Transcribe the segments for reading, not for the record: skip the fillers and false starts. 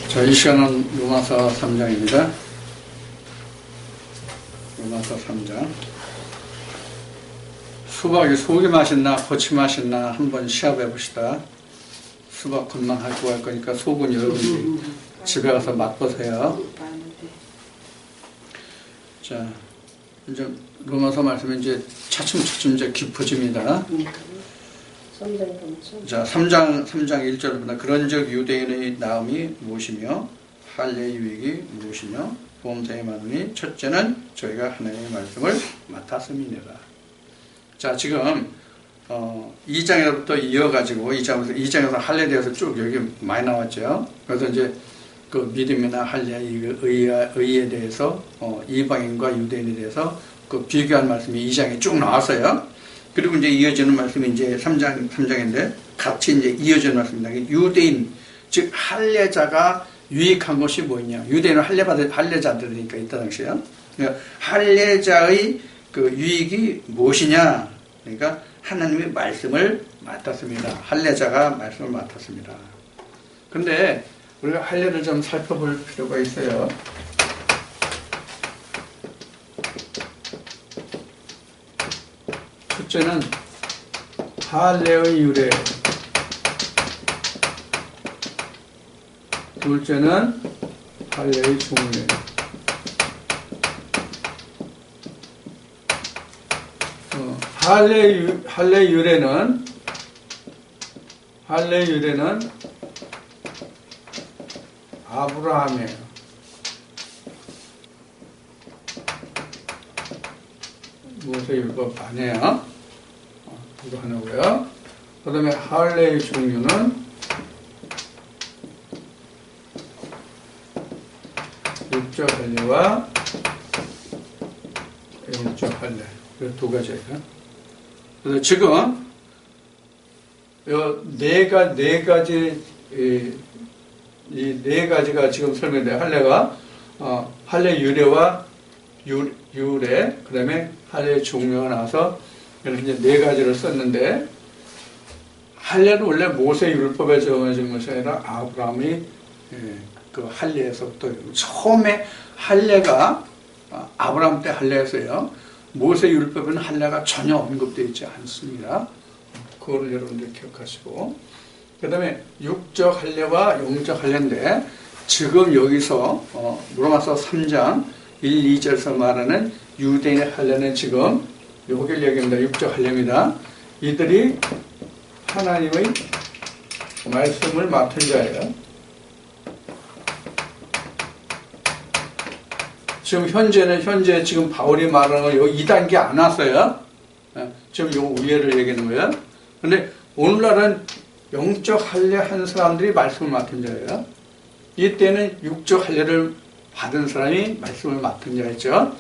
자, 이 시간은 로마서 3장입니다. 로마서 3장. 수박이 속이 맛있나 겉이 맛있나 한번 시합해 봅시다. 수박 겉만 갖고 갈 거니까 속은 여러분들이 집에 가서 맛보세요. 자, 이제 로마서 말씀이 이제 차츰차츰 이제 깊어집니다. 자, 3장 1절부터 그런즉 유대인의 나음이 무엇이며 할례의 유익이 무엇이며 보험사의 많으니 첫째는 저희가 하나님의 말씀을 맡았음이니라. 자, 지금 2장에서부터 이어가지고 2장에서 할례에 대해서 쭉 여기 많이 나왔죠. 그래서 이제 그 믿음이나 할례, 의에 대해서 이방인과 유대인에 대해서 그 비교한 말씀이 2장에 쭉 나왔어요. 그리고 이제 이어지는 말씀이 이제 3장인데 같이 이제 이어지는 말씀입니다. 유대인, 즉 할례자가 유익한 것이 뭐냐? 유대인은 할례자들이니까 이때 당시에요. 그러니까 할례자의 그 유익이 무엇이냐? 그러니까 하나님의 말씀을 맡았습니다. 할례자가 말씀을 맡았습니다. 그런데 우리가 할례를 좀 살펴볼 필요가 있어요. 첫째는 할례의 유래, 둘째는 할례의 종류. 할례의 유래는 아브라함이에요. 모세율법 아니에요. 이거 하나고요. 그 다음에 할례의 종류는 육적 할례와 영적 할례. 이 두 가지예요. 그래서 지금 이 네 가지가 지금 설명돼요. 할례가 할례 유래와 유래, 그 다음에 할례의 종류가 나와서 이렇게 이제 네 가지를 썼는데, 할례는 원래 모세 율법에 정해진 것이 아니라 아브라함이 그 할례에서부터 처음에 할례가 아브라함 때 할례였어요. 모세 율법에는 할례가 전혀 언급되어 있지 않습니다. 그거를 여러분들 기억하시고, 그 다음에 육적 할례와 영적 할례인데, 지금 여기서 로마서 3장 1, 2절에서 말하는 유대인의 할례는 지금 요걸 얘기합니다. 육적 할례입니다. 이들이 하나님의 말씀을 맡은 자예요. 지금 현재 지금 바울이 말하는 건 여기 2단계 안 왔어요. 지금 요 위에를 얘기하는 거예요. 근데 오늘날은 영적 할례 한 사람들이 말씀을 맡은 자예요. 이때는 육적 할례를 받은 사람이 말씀을 맡은 자였죠.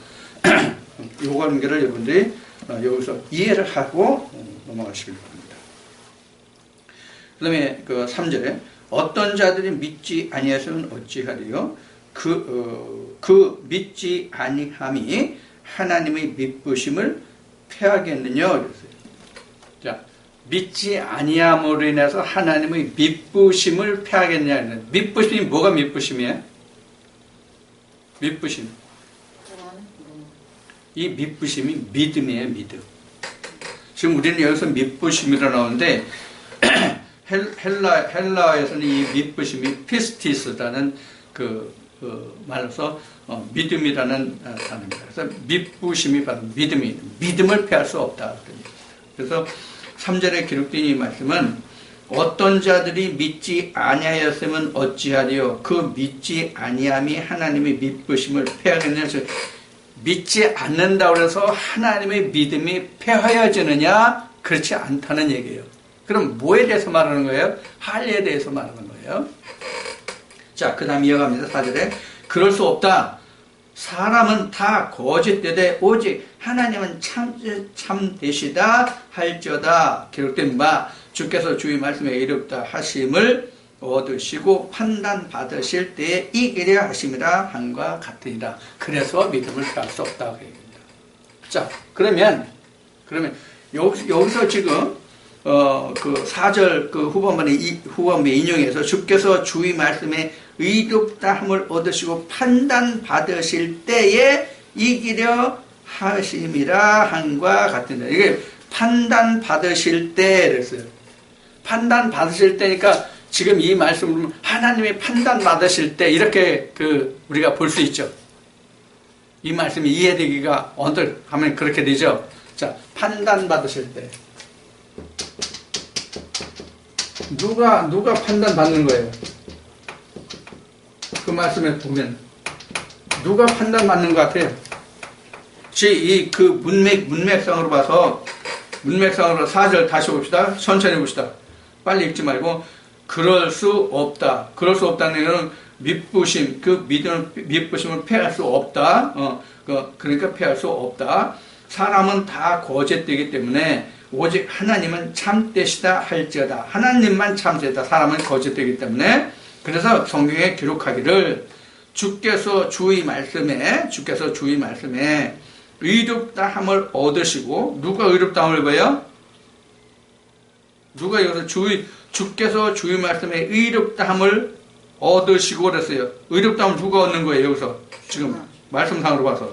요 관계를 여러분들이 여기서 이해를 하고 넘어가시길 바랍니다. 그 다음에 그 3절에 어떤 자들이 믿지 아니하시면 어찌하리요? 그 믿지 아니함이 하나님의 미쁘심을 패하겠느냐 그랬어요. 자, 믿지 아니함으로 인해서 하나님의 미쁘심을 패하겠느냐. 미쁘심이 뭐가 미쁘심이에요? 미쁘심. 이 미쁘심이 믿음이에요, 믿음. 지금 우리는 여기서 미쁘심이라 나오는데 헬라에서는 이 미쁘심이 피스티스라는 말로서 믿음이라는 단어입니다. 그래서 미쁘심이 바로 믿음을 패할 수 없다. 그래서 3절에 기록된 이 말씀은 어떤 자들이 믿지 아니하였으면 어찌하리요? 그 믿지 아니함이 하나님의 미쁘심을 패하겠느냐? 믿지 않는다고 해서 하나님의 믿음이 패하여지느냐? 그렇지 않다는 얘기예요. 그럼 뭐에 대해서 말하는 거예요? 할례에 대해서 말하는 거예요. 자, 그 다음 이어갑니다. 4절에 그럴 수 없다. 사람은 다 거짓되되 오직 하나님은 참되시다 할지어다. 기록된 바 주께서 주의 말씀에 이르다 하심을 얻으시고 판단받으실 때에 이기려 하심이라 함과 같으니라. 그래서 믿음을 피할 수 없다고 얘기합니다. 자, 그러면 여기서 지금 그 4절 그 후반부에 인용해서 주께서 주의 말씀에 의롭다함을 얻으시고 판단받으실 때에 이기려 하심이라 함과 같으니라. 이게 판단받으실 때 그랬어요. 판단받으실 때니까 지금 이 말씀을 보면 하나님이 판단받으실 때 이렇게 우리가 볼 수 있죠. 이 말씀이 이해되기가 언뜻 하면 그렇게 되죠. 자, 판단받으실 때 누가 판단받는 거예요? 그 말씀에 보면 누가 판단받는 것 같아요? 문맥상으로 봐서 문맥상으로 4절 다시 봅시다. 천천히 봅시다. 빨리 읽지 말고 그럴 수 없다. 그럴 수 없다는 얘기는 밑부심, 밑부심을 패할 수 없다. 그러니까 패할 수 없다. 사람은 다 거짓되기 때문에 오직 하나님은 참되시다 할지어다. 하나님만 참되다. 사람은 거짓되기 때문에. 그래서 성경에 기록하기를 주께서 주의 말씀에 의롭다함을 얻으시고, 누가 의롭다함을 봐요? 누가 여기서 주께서 주의 말씀에 의롭다함을 얻으시고 그랬어요. 의롭다함을 누가 얻는 거예요? 여기서 지금 말씀상으로 봐서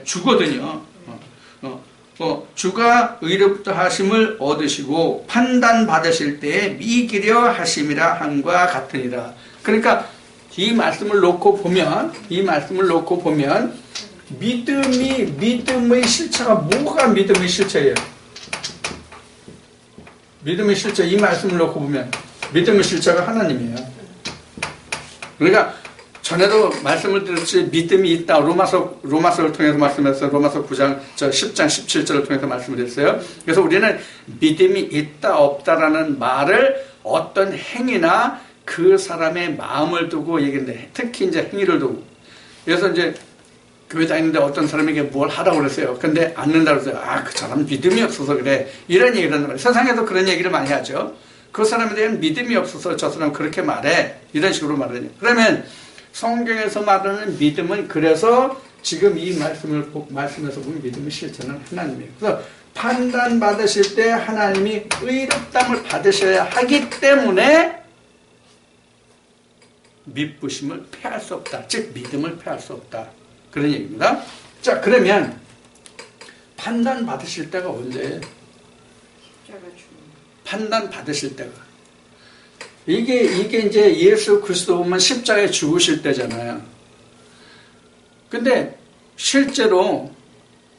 주거든요. 주가 의롭다 하심을 얻으시고 판단 받으실 때에 미기려 하심이라 함과 같으니라. 그러니까 이 말씀을 놓고 보면 믿음의 실체가 뭐가 믿음의 실체예요? 믿음의 실체, 이 말씀을 놓고 보면 믿음의 실체가 하나님이에요. 그러니까 전에도 말씀을 드렸지, 믿음이 있다. 로마서를 통해서 말씀해서 로마서 9장 10장 17절을 통해서 말씀을 드렸어요. 그래서 우리는 믿음이 있다 없다라는 말을 어떤 행위나 그 사람의 마음을 두고 얘기했는데, 특히 이제 행위를 두고. 그래서 이제 교회 다니는데 어떤 사람에게 뭘 하라고 그랬어요. 근데 안 는다고 그랬어요. 그 사람 믿음이 없어서 그래. 이런 얘기를 한단 말이에요. 세상에도 그런 얘기를 많이 하죠. 그 사람에 대한 믿음이 없어서 저 사람 그렇게 말해. 이런 식으로 말하죠. 그러면 성경에서 말하는 믿음은, 그래서 지금 이 말씀에서 보면 믿음의 실체는 하나님이에요. 그래서 판단받으실 때 하나님이 의롭다함을 받으셔야 하기 때문에 믿부심을 패할 수 없다. 즉 믿음을 패할 수 없다. 그런 얘기입니다. 자, 그러면 판단받으실 때가 언제예요? 판단받으실 때가. 이게 이제 예수 그리스도 보면 십자가에 죽으실 때잖아요. 근데 실제로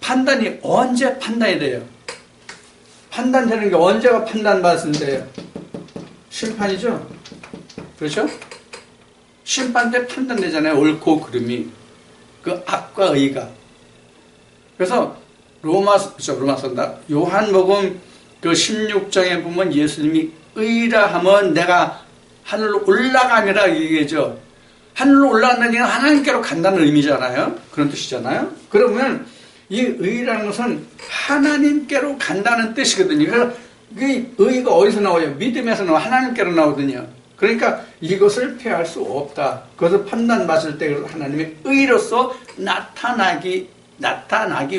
판단이 언제 판단이 돼요? 판단되는 게 언제가 판단받은 때예요? 심판이죠? 그렇죠? 심판 때 판단되잖아요. 옳고 그름이. 그 악과 의가. 그래서 로마서다. 요한복음 그 16장에 보면 예수님이 의라 하면 내가 하늘로 올라가니라 얘기죠. 하늘로 올라간다는 얘기는 하나님께로 간다는 의미잖아요. 그런 뜻이잖아요. 그러면 이 의라는 것은 하나님께로 간다는 뜻이거든요. 그래서 이 의가 어디서 나와요? 믿음에서 나와 하나님께로 나오거든요. 그러니까 이것을 피할 수 없다. 그것을 판단받을 때 하나님의 의로서 나타나기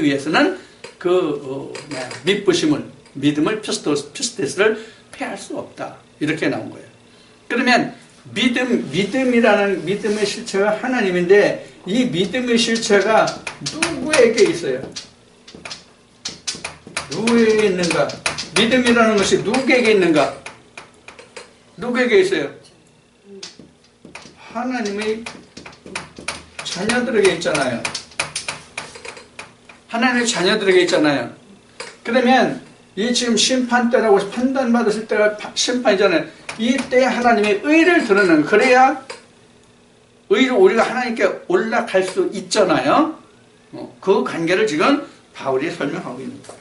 위해서는 믿음을 피스테스를 피할 수 없다. 이렇게 나온 거예요. 그러면 믿음이라는 믿음의 실체가 하나님인데, 이 믿음의 실체가 누구에게 있어요? 누구에게 있는가? 믿음이라는 것이 누구에게 있는가? 누구에게 있어요? 하나님의 자녀들에게 있잖아요. 하나님의 자녀들에게 있잖아요. 그러면 이 지금 심판 때라고 판단받으실 때가 심판이잖아요. 이때 하나님의 의를 드러내는, 그래야 의로 우리가 하나님께 올라갈 수 있잖아요. 그 관계를 지금 바울이 설명하고 있는 거예요.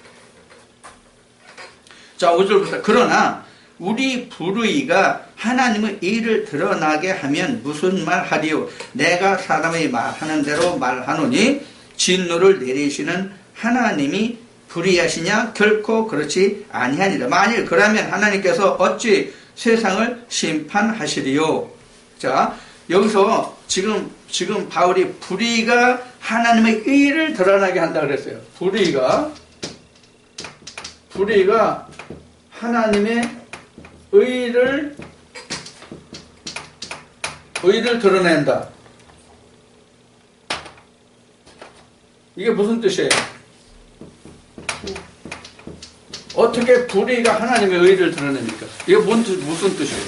자, 5절부터 그러나 우리 불의가 하나님의 의를 드러나게 하면 무슨 말 하리요? 내가 사람의 말하는 대로 말하노니 진노를 내리시는 하나님이 불의하시냐? 결코 그렇지 아니하니라. 만일 그러면 하나님께서 어찌 세상을 심판하시리요? 자, 여기서 지금 바울이 불의가 하나님의 의를 드러나게 한다 그랬어요. 불의가 하나님의 의를 의를 드러낸다. 이게 무슨 뜻이에요? 어떻게 불의가 하나님의 의를 드러냅니까? 이게 무슨 뜻이에요?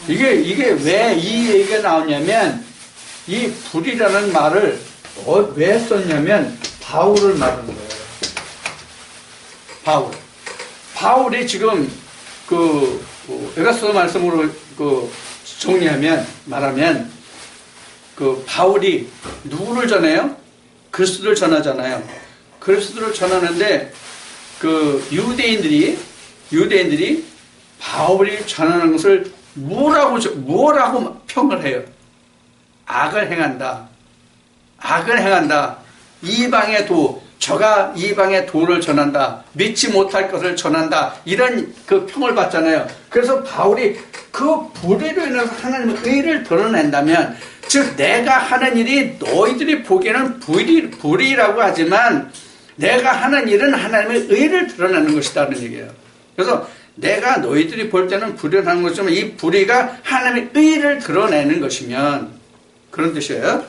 이게 왜 이 얘기가 나오냐면, 이 불이라는 말을 왜 썼냐면, 바울을 말하는 거예요. 바울이 지금, 에베소서 말씀으로 말하면, 바울이 누구를 전해요? 그리스도를 전하잖아요. 그리스도를 전하는데, 유대인들이 바울이 전하는 것을 뭐라고 평을 해요? 악을 행한다. 이방의 저가 이방의 도를 전한다. 믿지 못할 것을 전한다. 이런 평을 받잖아요. 그래서 바울이 그 불의로 인해서 하나님의 의를 드러낸다면, 즉 내가 하는 일이 너희들이 보기에는 불의라고 하지만 내가 하는 일은 하나님의 의를 드러내는 것이다는 얘기예요. 그래서 내가 너희들이 볼 때는 불의라는 것이지만 이 불의가 하나님의 의를 드러내는 것이면 그런 뜻이에요.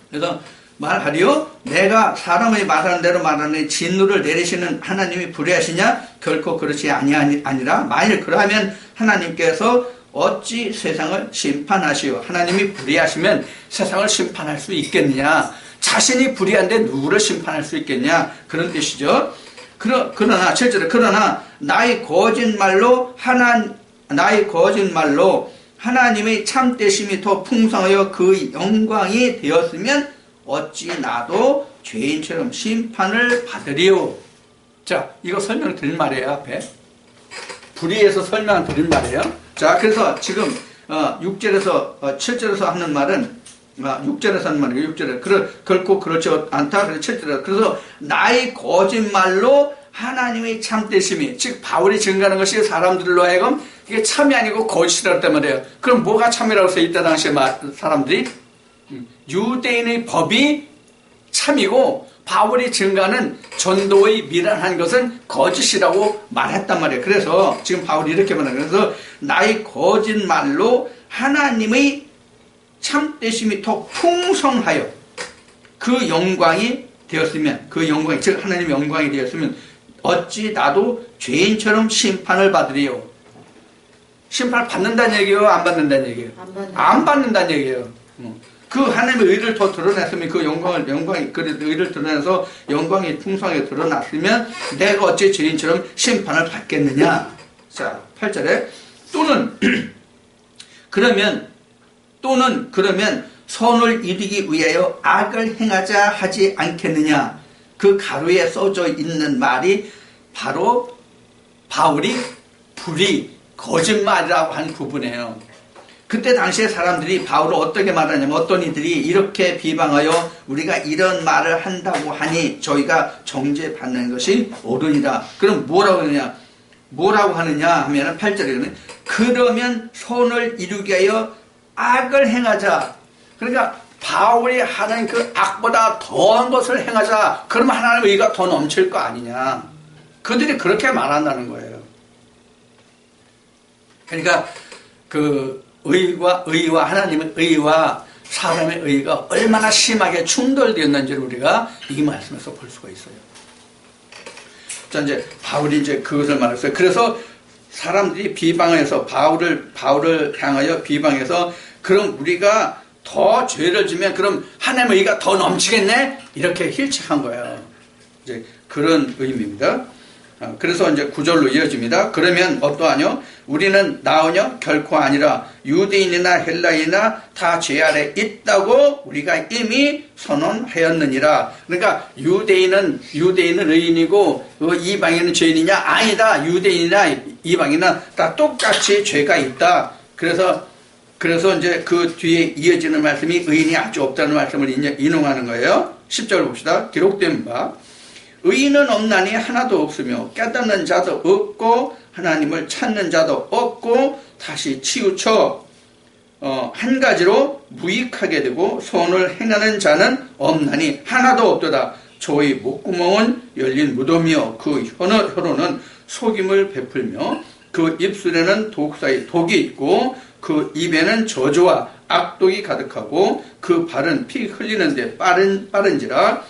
그래서 말하리요, 내가 사람의 말하는 대로 말하는 진노를 내리시는 하나님이 불의하시냐? 결코 그렇지 아니라 만일 그러하면 하나님께서 어찌 세상을 심판하시오? 하나님이 불의하시면 세상을 심판할 수 있겠느냐? 자신이 불의한데 누구를 심판할 수 있겠냐? 그런 뜻이죠. 그러나 7절에 그러나 나의 거짓말로 하나님의 참되심이 더 풍성하여 그 영광이 되었으면 어찌 나도 죄인처럼 심판을 받으리오. 자, 이거 설명드린 말이에요. 앞에 불의에서 설명드린 말이에요. 자, 그래서 지금 6절에서 7절에서 하는 말은 6절에서 하는 말이에요. 6절에 결코 그렇지 않다. 그래서 7절에 그래서 나의 거짓말로 하나님의 참되심이, 즉 바울이 증거하는 것이 사람들로 하여금 이게 참이 아니고 거짓이라고 했단 말이에요. 그럼 뭐가 참이라고 해서 이때 당시에 사람들이 유대인의 법이 참이고 바울이 증거하는 전도의 미련한 것은 거짓이라고 말했단 말이에요. 그래서 지금 바울이 이렇게 말하는 거예요. 그래서 나의 거짓말로 하나님의 참되심이 더 풍성하여 그 영광이 되었으면, 즉 하나님의 영광이 되었으면 어찌 나도 죄인처럼 심판을 받으리요. 심판을 받는다는 얘기예요? 안 받는다는 얘기예요? 안 받는다는 얘기예요. 그 하나님의 의를 더 드러냈으면, 그 의를 드러내서 영광이 풍성하게 드러났으면 내가 어찌 죄인처럼 심판을 받겠느냐. 자, 8절에 그러면 선을 이루기 위하여 악을 행하자 하지 않겠느냐. 그 가로에 써져 있는 말이 바로 바울이 불의, 거짓말이라고 한 부분이에요. 그때 당시에 사람들이 바울을 어떻게 말하냐면, 어떤 이들이 이렇게 비방하여 우리가 이런 말을 한다고 하니 저희가 정죄받는 것이 옳으니라. 그럼 뭐라고 하느냐 하면 8절에 그러면 선을 이루기 위하여 악을 행하자. 그러니까 바울이 하는 그 악보다 더한 것을 행하자. 그러면 하나님의 의가 더 넘칠 거 아니냐. 그들이 그렇게 말한다는 거예요. 그러니까 의와 하나님의 의와 사람의 의가 얼마나 심하게 충돌되었는지를 우리가 이 말씀에서 볼 수가 있어요. 자, 이제 바울이 그것을 말했어요. 그래서 사람들이 비방해서 바울을 향하여 비방해서, 그럼 우리가 더 죄를 지면 그럼 하나님의 의가 더 넘치겠네? 이렇게 힐책한 거예요. 이제 그런 의미입니다. 그래서 이제 9절로 이어집니다. 그러면 어떠하뇨? 우리는 나으뇨? 결코 아니라 유대인이나 헬라인이나 다 죄 아래 있다고 우리가 이미 선언하였느니라. 그러니까 유대인은 의인이고 이방인은 죄인이냐? 아니다. 유대인이나 이방인은 다 똑같이 죄가 있다. 그래서 이제 그 뒤에 이어지는 말씀이 의인이 아주 없다는 말씀을 인용하는 거예요. 10절 봅시다. 기록된 바 의인은 없나니 하나도 없으며 깨닫는 자도 없고 하나님을 찾는 자도 없고 다시 치우쳐 한 가지로 무익하게 되고 선을 행하는 자는 없나니 하나도 없도다. 저의 목구멍은 열린 무덤이요 그 혀로는 속임을 베풀며 그 입술에는 독사의 독이 있고 그 입에는 저주와 악독이 가득하고 그 발은 피 흘리는데 빠른지라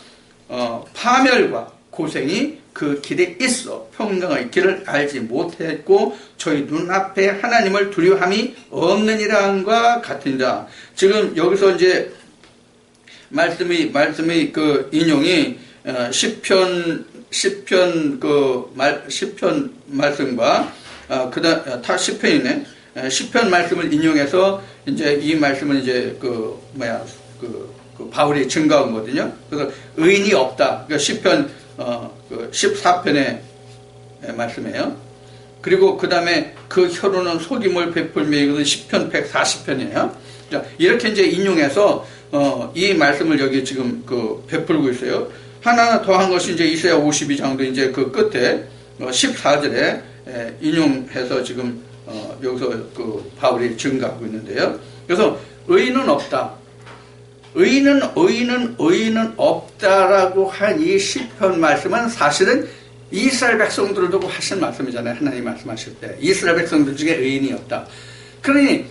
파멸과 고생이 그 길에 있어 평강의 길을 알지 못했고 저희 눈앞에 하나님을 두려움이 없느니라 함과 같으니라. 지금 여기서 이제 말씀이 그 인용이 시편 말씀과 그다음 다 시편이네. 시편 말씀을 인용해서 이제 이 말씀은 이제 그 바울이 증거한 거거든요. 그래서 의인이 없다. 그러니까 시편 14편의 말씀이에요. 그리고 그 다음에 그 혀로는 속임을 베풀며 이것은 시편 140편이에요. 자, 이렇게 이제 인용해서 이 말씀을 여기 지금 베풀고 있어요. 하나 더한 것이 이제 이사야 52장도 이제 그 끝에 14절에 인용해서 지금 여기서 그 바울이 증거하고 있는데요. 그래서 의인은 없다. 의인은 없다라고 한 이 시편 말씀은 사실은 이스라엘 백성들을 두고 하신 말씀이잖아요. 하나님 말씀하실 때 이스라엘 백성들 중에 의인이 없다. 그러니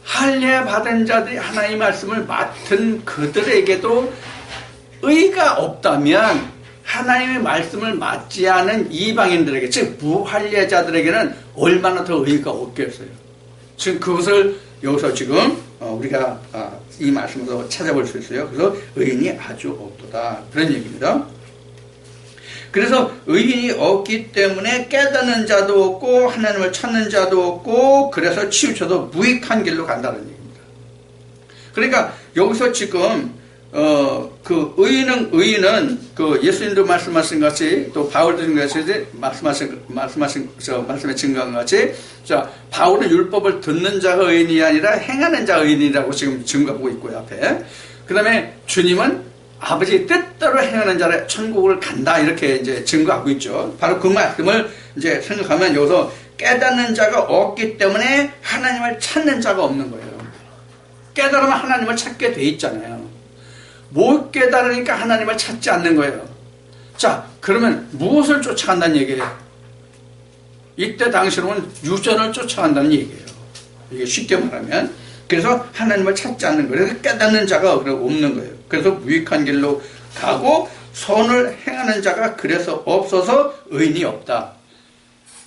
할례 받은 자들이 하나님 말씀을 맡은 그들에게도 의가 없다면 하나님의 말씀을 맡지 않은 이방인들에게, 즉 무할례자들에게는 얼마나 더 의가 없겠어요. 지금 그것을 여기서 지금 우리가 이 말씀으로 찾아볼 수 있어요. 그래서 의인이 아주 없도다, 그런 얘기입니다. 그래서 의인이 없기 때문에 깨닫는 자도 없고 하나님을 찾는 자도 없고 그래서 치우쳐도 무익한 길로 간다는 얘기입니다. 그러니까 여기서 지금 그 의인은 그 예수님도 말씀하신 같이 또 바울도 말씀하신 말씀에 증거한 같이, 자, 바울은 율법을 듣는 자가 의인이 아니라 행하는 자가 의인이라고 지금 증거하고 있고요, 앞에. 그 다음에 주님은 아버지의 뜻대로 행하는 자라 천국을 간다, 이렇게 이제 증거하고 있죠. 바로 그 말씀을 이제 생각하면 여기서 깨닫는 자가 없기 때문에 하나님을 찾는 자가 없는 거예요. 깨달으면 하나님을 찾게 돼 있잖아요. 못 깨달으니까 하나님을 찾지 않는 거예요. 자, 그러면 무엇을 쫓아간다는 얘기예요? 이때 당시로는 유전을 쫓아간다는 얘기예요. 이게 쉽게 말하면. 그래서 하나님을 찾지 않는 거예요. 그래서 깨닫는 자가 없는 거예요. 그래서 무익한 길로 가고 선을 행하는 자가 그래서 없어서 의인이 없다.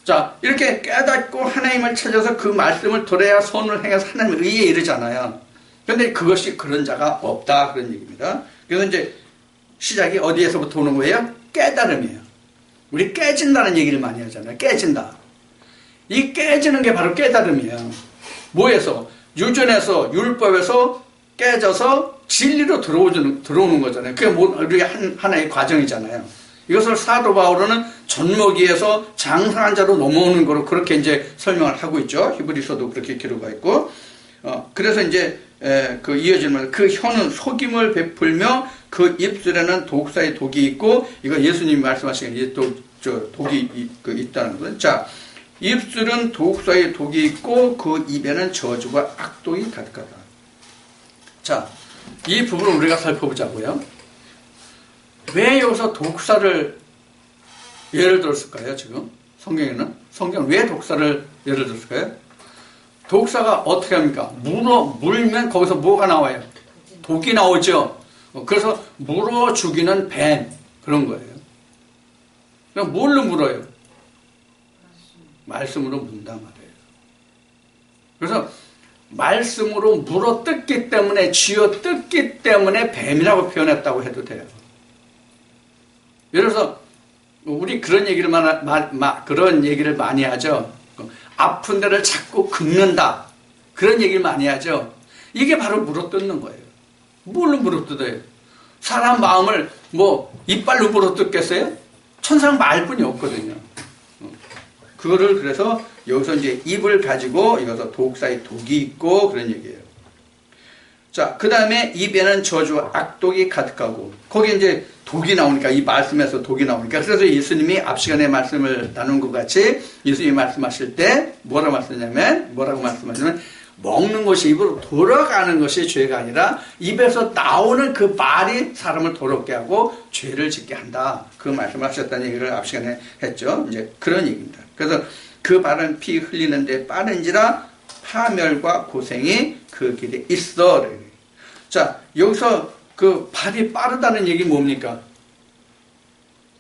자, 이렇게 깨닫고 하나님을 찾아서 그 말씀을 들어야 선을 행해서 하나님의 의에 이르잖아요. 그런데 그것이 그런 자가 없다, 그런 얘기입니다. 그래서 이제 시작이 어디에서부터 오는 거예요? 깨달음이에요. 우리 깨진다는 얘기를 많이 하잖아요. 깨진다. 이 깨지는 게 바로 깨달음이에요. 뭐에서? 유전에서, 율법에서 깨져서 진리로 들어오는 거잖아요. 그게 우리가 하나의 과정이잖아요. 이것을 사도 바울은 젖먹이에서 장사한 자로 넘어오는 거로 그렇게 이제 설명을 하고 있죠. 히브리서도 그렇게 기록하고 있고. 그래서 이제 그 이어지는 그 혀는 속임을 베풀며 그 입술에는 독사의 독이 있고, 이거 예수님이 말씀하신 게 또 독이 있다는 거죠. 자, 입술은 독사의 독이 있고 그 입에는 저주와 악독이 가득하다. 자, 이 부분을 우리가 살펴보자고요. 왜 여기서 독사를 예를 들었을까요? 지금 성경은 왜 독사를 예를 들었을까요? 독사가 어떻게 합니까? 물면 거기서 뭐가 나와요? 독이 나오죠. 그래서 물어 죽이는 뱀, 그런 거예요. 그럼 뭘로 물어요? 말씀으로 문단 말이에요. 그래서 말씀으로 물어 뜯기 때문에, 쥐어 뜯기 때문에 뱀이라고 표현했다고 해도 돼요. 예를 들어서 우리 그런 얘기를 그런 얘기를 많이 하죠. 아픈 데를 자꾸 긁는다, 그런 얘기를 많이 하죠. 이게 바로 물어뜯는 거예요. 뭘로 물어뜯어요? 사람 마음을 이빨로 물어뜯겠어요? 천상 말뿐이 없거든요. 그거를 그래서 여기서 이제 입을 가지고 이것서 독사의 독이 있고 그런 얘기예요. 자, 그 다음에 입에는 저주와 악독이 가득하고, 거기 이제 독이 나오니까, 이 말씀에서 독이 나오니까, 그래서 예수님이 앞 시간에 말씀을 나눈 것 같이 예수님이 말씀하실 때 뭐라고 말씀하냐면 먹는 것이 입으로 돌아가는 것이 죄가 아니라 입에서 나오는 그 말이 사람을 더럽게 하고 죄를 짓게 한다, 그 말씀을 하셨다는 얘기를 앞 시간에 했죠. 이제 그런 얘기입니다. 그래서 그 바른 피 흘리는데 빠른지라 파멸과 고생이 그 길에 있어. 자, 여기서 그 발이 빠르다는 얘기 뭡니까?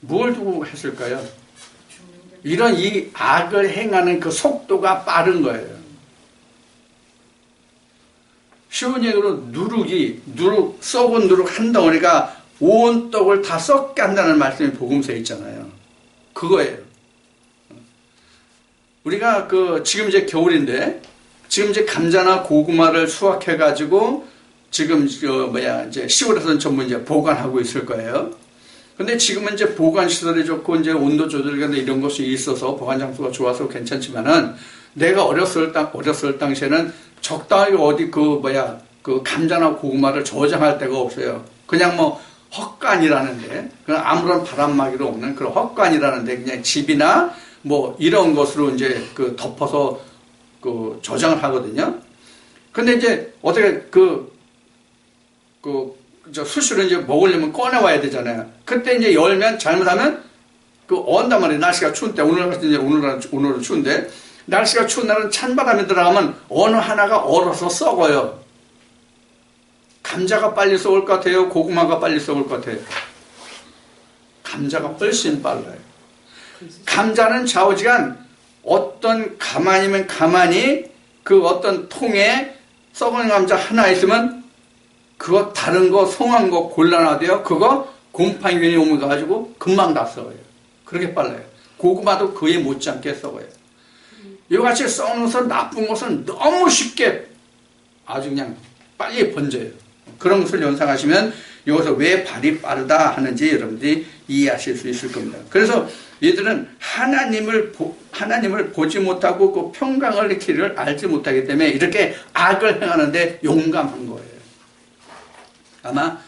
뭘 두고 했을까요? 이런 이 악을 행하는 그 속도가 빠른 거예요. 쉬운 얘기로 썩은 누룩 한 덩어리가 온 떡을 다 썩게 한다는 말씀이 복음서에 있잖아요. 그거예요. 우리가 지금 이제 겨울인데, 지금 이제 감자나 고구마를 수확해가지고, 지금 이제 시골에서는 전부 이제 보관하고 있을 거예요. 근데 지금은 이제 보관 시설이 좋고, 이제 온도 조절이나 이런 것이 있어서 보관 장소가 좋아서 괜찮지만은, 내가 어렸을 당시에는 적당하게 어디 그 감자나 고구마를 저장할 데가 없어요. 그냥 헛간이라는데, 그냥 아무런 바람막이도 없는 그런 헛간이라는데, 그냥 집이나 이런 것으로 이제 덮어서 저장을 하거든요. 근데 이제 어떻게 수시로 이제 먹으려면 꺼내와야 되잖아요. 그때 이제 열면 잘못하면 언단 말이에요. 날씨가 추운데, 오늘은 추운데, 날씨가 추운 날은 찬바람이 들어가면 어느 하나가 얼어서 썩어요. 감자가 빨리 썩을 것 같아요? 고구마가 빨리 썩을 것 같아요? 감자가 훨씬 빨라요. 감자는 좌우지간 가만히 어떤 통에 썩은 감자 하나 있으면 그거 다른 거 송한 거 골라놔도요. 그거 곰팡이균이 오면 가지고 금방 다 썩어요. 그렇게 빨라요. 고구마도 그에 못지않게 썩어요. 이같이 썩는 것은 나쁜 것은 너무 쉽게 아주 그냥 빨리 번져요. 그런 것을 연상하시면 여기서 왜 발이 빠르다 하는지 여러분들이 이해하실 수 있을 겁니다. 그래서 얘들은 하나님을 보지 못하고 그 평강을 길을 알지 못하기 때문에 이렇게 악을 행하는데 용감한 거예요. 아마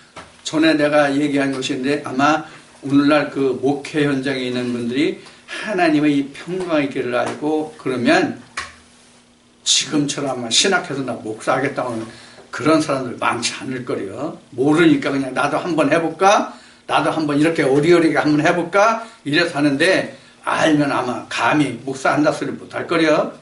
전에 내가 얘기한 것인데 아마 오늘날 그 목회 현장에 있는 분들이 하나님의 이 평강의 길을 알고 그러면 지금처럼 아마 신학해서 나 목사하겠다고 하는 그런 사람들 많지 않을 거예요. 모르니까 그냥 나도 한번 해볼까? 나도 한번 이렇게 어리어리게 한번 해볼까? 이래서 하는데 알면 아마 감히 목사한다 소리 못할 거예요.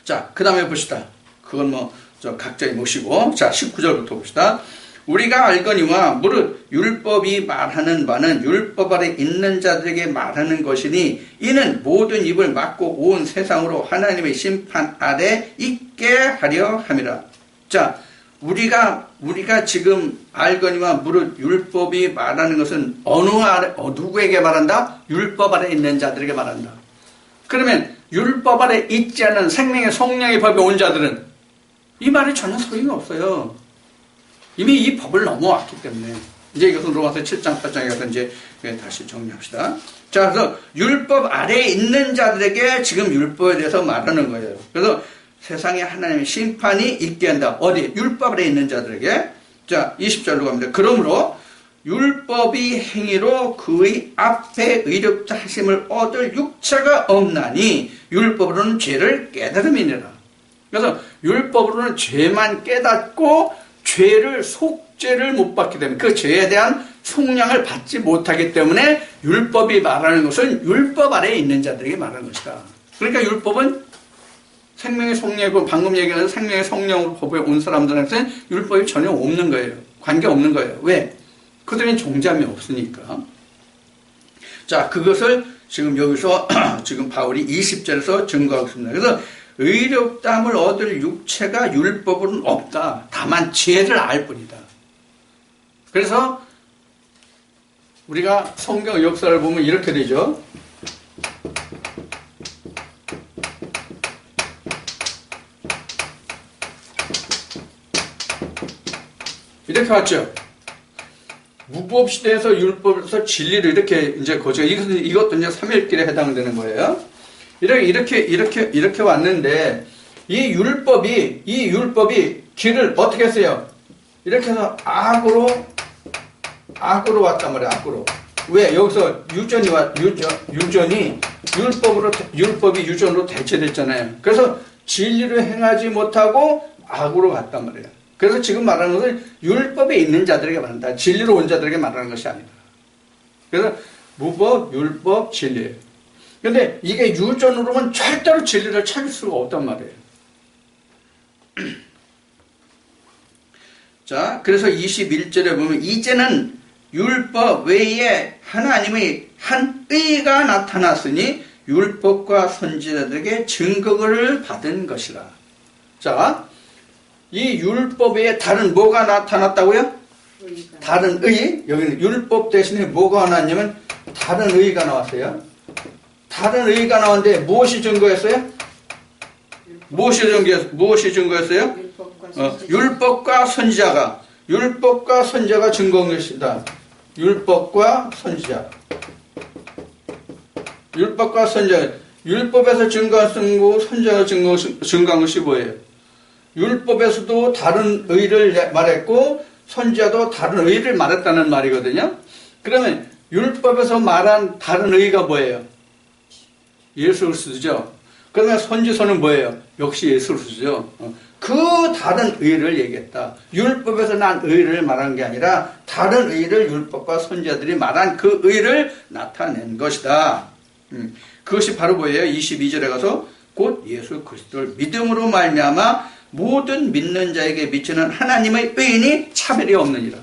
자, 그 다음에 봅시다. 그건 각자 모시고. 자, 19절부터 봅시다. 우리가 알거니와 무릇 율법이 말하는 바는 율법 아래 있는 자들에게 말하는 것이니 이는 모든 입을 막고 온 세상으로 하나님의 심판 아래 있게 하려 함이라. 자, 우리가 지금 알거니와 무릇 율법이 말하는 것은 누구에게 말한다? 율법 아래 있는 자들에게 말한다. 그러면 율법 아래 있지 않은 생명의 성령의 법에 온 자들은 이 말이 전혀 소용이 없어요. 이미 이 법을 넘어왔기 때문에. 이제 이것은 로마서 7장, 8장에 가서 이제 다시 정리합시다. 자, 그래서 율법 아래에 있는 자들에게 지금 율법에 대해서 말하는 거예요. 그래서 세상에 하나님의 심판이 있게 한다. 어디? 율법 아래에 있는 자들에게. 자, 20절로 갑니다. 그러므로 율법이 행위로 그의 앞에 의롭다 하심을 얻을 육체가 없나니 율법으로는 죄를 깨달음이니라. 그래서 율법으로는 죄만 깨닫고 속죄를 못 받기 때문에 그 죄에 대한 속량을 받지 못하기 때문에 율법이 말하는 것은 율법 아래에 있는 자들에게 말하는 것이다. 그러니까 율법은 생명의 성령이고 방금 얘기한 생명의 성령 법에 온 사람들한테는 율법이 전혀 없는 거예요. 관계 없는 거예요. 왜? 그들은 종잡이 없으니까. 자, 그것을 지금 여기서 지금 바울이 20절에서 증거하고 있습니다. 그래서 의롭다함을 얻을 육체가 율법은 없다. 다만 죄를 알 뿐이다. 그래서 우리가 성경 역사를 보면 이렇게 되죠. 이렇게 왔죠. 무법 시대에서 율법에서 진리를 이렇게 이제 거저 이것도 이제 3일길에 해당되는 거예요. 이렇게 왔는데 이 율법이 길을 어떻게 했어요? 이렇게 해서 악으로 왔단 말이에요. 악으로. 왜? 여기서 율법이 유전으로 대체됐잖아요. 그래서 진리를 행하지 못하고 악으로 갔단 말이에요. 그래서 지금 말하는 것은 율법에 있는 자들에게 말한다. 진리로 온 자들에게 말하는 것이 아니다. 그래서 무법, 율법, 진리예요. 근데 이게 유전으로는 절대로 진리를 찾을 수가 없단 말이에요. 자, 그래서 21절에 보면 이제는 율법 외에 하나님의 한 의가 나타났으니 율법과 선지자들에게 증거를 받은 것이라. 자, 이 율법 외에 다른 뭐가 나타났다고요? 다른 의. 여기는 율법 대신에 뭐가 나왔냐면 다른 의가 나왔어요. 다른 의가 나왔는데 무엇이 증거였어요? 무엇이 증거였어요? 율법과 선지자가 증거한 것이다. 율법과 선지자. 율법에서 증거한 거, 선지자가 증거한 것이 뭐예요? 율법에서도 다른 의를 말했고 선지자도 다른 의를 말했다는 말이거든요. 그러면 율법에서 말한 다른 의가 뭐예요? 예수 그리스도죠. 그러면 선지서는 뭐예요? 역시 예수 그리스도죠. 그 다른 의를 얘기했다. 율법에서 난 의를 말한 게 아니라 다른 의를 율법과 선지자들이 말한 그 의를 나타낸 것이다. 그것이 바로 뭐예요? 22절에 가서 곧 예수 그리스도를 믿음으로 말미암아 모든 믿는 자에게 미치는 하나님의 의인이 차별이 없느니라.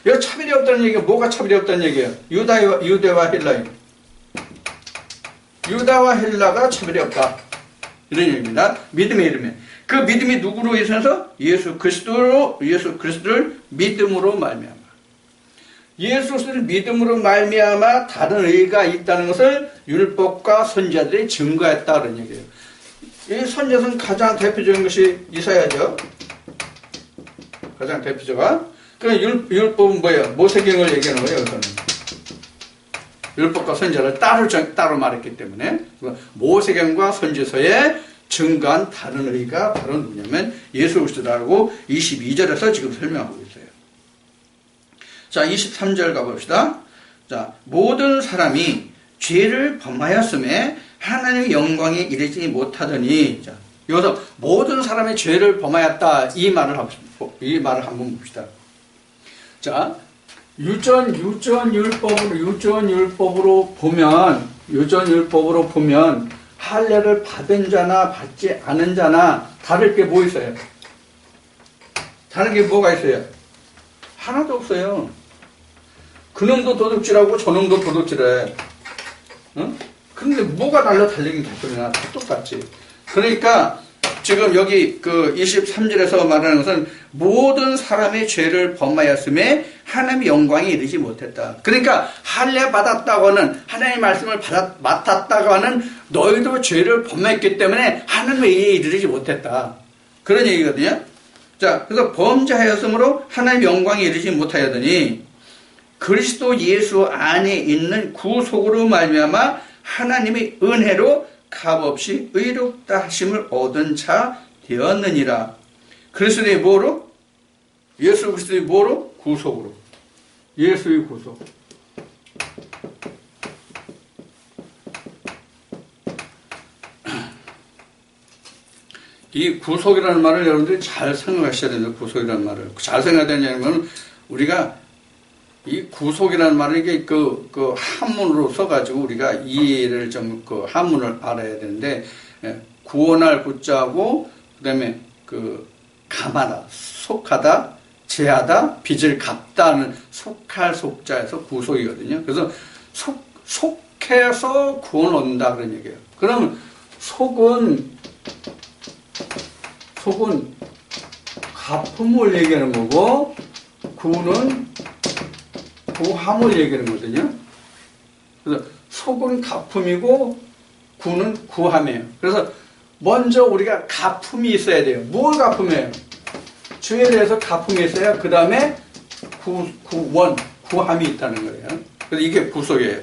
여기 차별이 없다는 얘기가 뭐가 차별이 없다는 얘기예요? 유대와 헬라인. 유다와 헬라가 차별이 없다. 이런 얘기입니다. 믿음의 이름에. 그 믿음이 누구로 인해서? 예수 그리스도를 믿음으로 말미암아. 예수 그리스도를 믿음으로 말미암아 다른 의가 있다는 것을 율법과 선지자들이 증거했다. 그런 얘기예요. 이 선지자는 가장 대표적인 것이 이사야죠. 가장 대표적인. 그럼 율법은 뭐예요? 모세경을 얘기하는 거예요. 여기서는. 율법과 선지자를 따로 말했기 때문에 모세경과 선지서에 증거한 다른 의가 바로 누구냐면 예수 그리스도라고 22절에서 지금 설명하고 있어요. 자, 23절 가봅시다. 자, 모든 사람이 죄를 범하였음에 하나님의 영광에 이르지 못하더니. 자, 여기서 모든 사람이 죄를 범하였다 이 말을 한번 봅시다. 자, 유전율법으로 보면 할례를 받은 자나 받지 않은 자나 다를 게 뭐 있어요? 다른 게 뭐가 있어요? 하나도 없어요. 그놈도 도둑질하고 저놈도 도둑질해. 응? 근데 뭐가 달리긴 개소리나 다 똑같지. 그러니까 지금 여기 그 23절에서 말하는 것은 모든 사람의 죄를 범하였음에 하나님의 영광에 이르지 못했다. 그러니까 할례 받았다고 하는 하나님의 말씀을 맡았다고 하는 너희도 죄를 범했기 때문에 하나님의 의에 이르지 못했다. 그런 얘기거든요. 자, 그래서 범죄하였으므로 하나님의 영광에 이르지 못하였더니 그리스도 예수 안에 있는 구속으로 말미암아 하나님의 은혜로 값없이 의롭다 하심을 얻은 자 되었느니라. 그리스도의 뭐로? 예수 그리스도의 뭐로? 구속으로. 예수의 구속. 이 구속이라는 말을 여러분들이 잘 생각하셔야 됩니다. 구속이라는 말을. 잘 생각해야 되냐면 우리가 이 구속이라는 말을 이게 그 한문으로 써가지고 우리가 이해를 좀 그 한문을 알아야 되는데, 구원할 구자하고 그다음에 그 감하다, 속하다, 제하다, 빚을 갚다는 속할 속자에서 구속이거든요. 그래서 속해서 구원 얻는다 그런 얘기예요. 그러면 속은 가품을 얘기하는 거고 구는 구함을 얘기하는 거거든요. 그래서 속은 가품이고 구는 구함이에요. 그래서 먼저 우리가 가품이 있어야 돼요. 뭘 가품이에요? 죄에 대해서 가품이 있어야 그 다음에 구함이 있다는 거예요. 그래서 이게 구속이에요.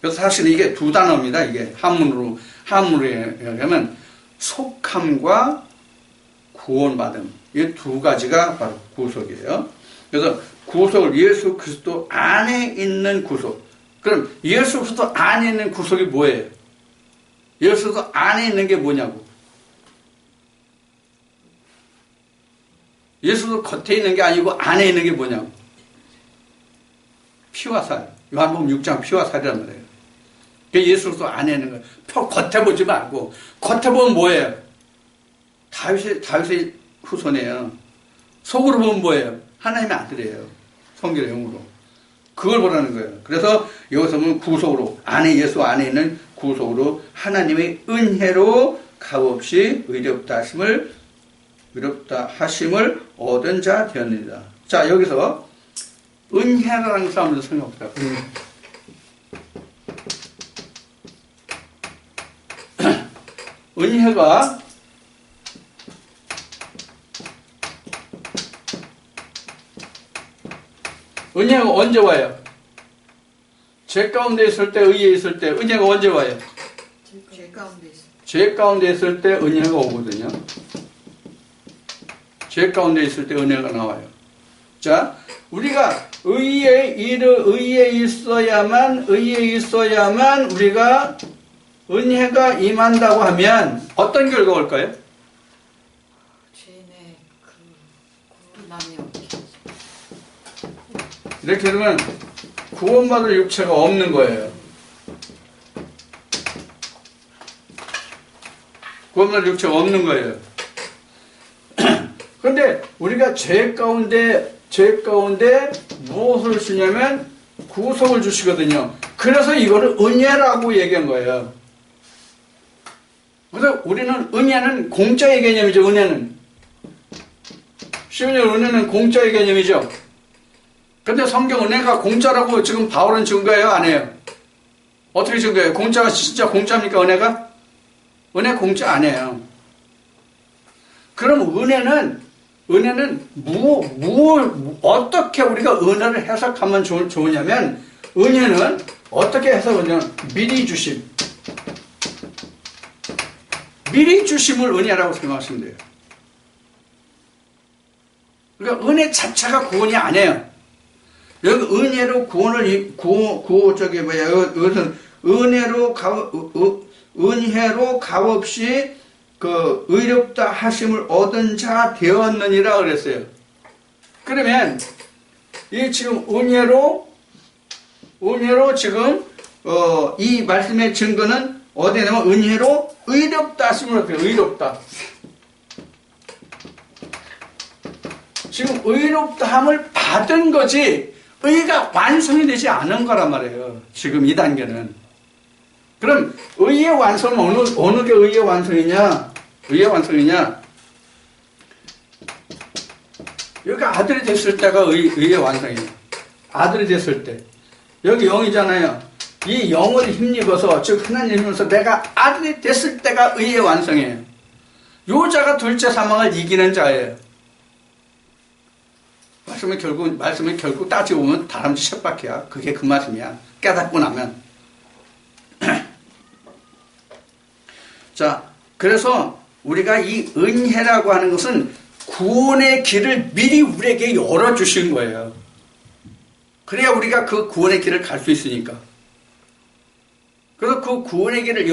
그래서 사실 이게 두 단어입니다. 이게 한문으로 얘기하면 속함과 구원받음, 이 두 가지가 바로 구속이에요. 그래서 구속을 예수 그리스도 안에 있는 구속. 그럼 예수 그리스도 안에 있는 구속이 뭐예요? 예수 그리스도 안에 있는 게 뭐냐고? 예수 그리스도 겉에 있는 게 아니고 안에 있는 게 뭐냐고? 피와 살. 요한복음 6장 피와 살이란 말이에요. 그 예수로서 아내는 거예요. 겉에 보지 말고. 겉에 보면 뭐예요? 다윗의 후손이에요. 속으로 보면 뭐예요? 하나님의 아들이에요. 성결의 영으로. 그걸 보라는 거예요. 그래서 여기서 보면 구속으로, 예수 안에 있는 구속으로 하나님의 은혜로 값없이 의롭다 하심을 얻은 자 되었느니라. 자, 여기서 은혜라는 것을 한번 생각해봅시다. 은혜가 언제 와요? 죄 가운데 있을 때, 의에 있을 때 은혜가 언제 와요? 죄 가운데 있을 때 은혜가 오거든요. 죄 가운데 있을 때 은혜가 나와요. 자, 우리가 의에 있어야만 우리가 은혜가 임한다고 하면 어떤 결과가 올까요? 죄인의 구원함이 없죠. 이렇게 되면 구원받을 육체가 없는 거예요. 구원받을 육체가 없는 거예요. 그런데 우리가 죄 가운데 무엇을 주냐면 구속을 주시거든요. 그래서 이거를 은혜라고 얘기한 거예요. 그래서 우리는 은혜는 공짜의 개념이죠. 은혜는 시원히 은혜는 공짜의 개념이죠. 근데 성경 은혜가 공짜라고 지금 바울은 증거해요? 안 해요? 어떻게 증거해요? 공짜가 진짜 공짜입니까? 은혜가? 은혜 공짜 아니에요. 그럼 은혜는 어떻게 우리가 은혜를 해석하면 좋으냐면, 은혜는 어떻게 해석하냐면, 미리 주심을 은혜라고 생각하시면 돼요. 그러니까 은혜 자체가 구원이 아니에요. 여기 은혜로 이것은 은혜로 값없이 그 의롭다 하심을 얻은 자 되었느니라 그랬어요. 그러면 이 지금 은혜로 지금 이 말씀의 증거는 어디에 나면 은혜로 의롭다 하심을 얻어요. 의롭다. 지금 의롭다함을 받은 거지 의가 완성이 되지 않은 거란 말이에요. 지금 이 단계는. 그럼 의의 완성은 어느 게 의의 완성이냐? 의의 완성이냐? 여기 아들이 됐을 때가 의의 완성이에요. 아들이 됐을 때. 여기 영이잖아요. 이 영을 힘입어서, 즉 하나님 힘입어서 내가 아들이 됐을 때가 의의 완성이에요. 요 자가 둘째 사망을 이기는 자예요. 말씀을 결국 따지고 보면 다람쥐 쳇바퀴야. 그게 그 말씀이야. 깨닫고 나면. 자, 그래서 우리가 이 은혜라고 하는 것은 구원의 길을 미리 우리에게 열어주신 거예요. 그래야 우리가 그 구원의 길을 갈 수 있으니까. 그래서 그 구원의 길을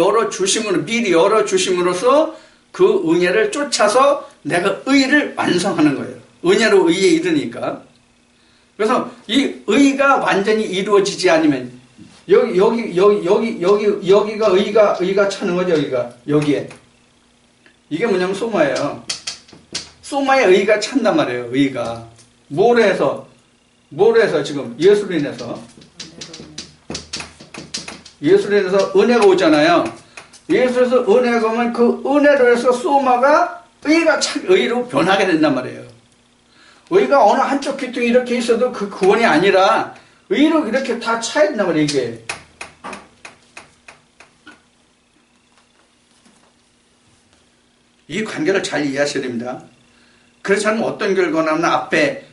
미리 열어주심으로써 그 은혜를 쫓아서 내가 의를 완성하는 거예요. 은혜로 의에 이르니까. 그래서 이 의가 완전히 이루어지지 않으면 여기가 의가 차는 거죠. 여기에. 이게 뭐냐면 소마예요. 소마의 의가 찬단 말이에요. 의가. 뭐로 해서 지금 예수로 인해서 은혜가 오잖아요. 예수에서 은혜가 오면 그 은혜로 해서 소마가 의로 변하게 된단 말이에요. 의가 어느 한쪽 귀퉁이 이렇게 있어도 그 구원이 아니라 의로 이렇게 다 차 있단 말이에요. 이게. 이 관계를 잘 이해하셔야 됩니다. 그렇지 않으면 어떤 결과냐면 앞에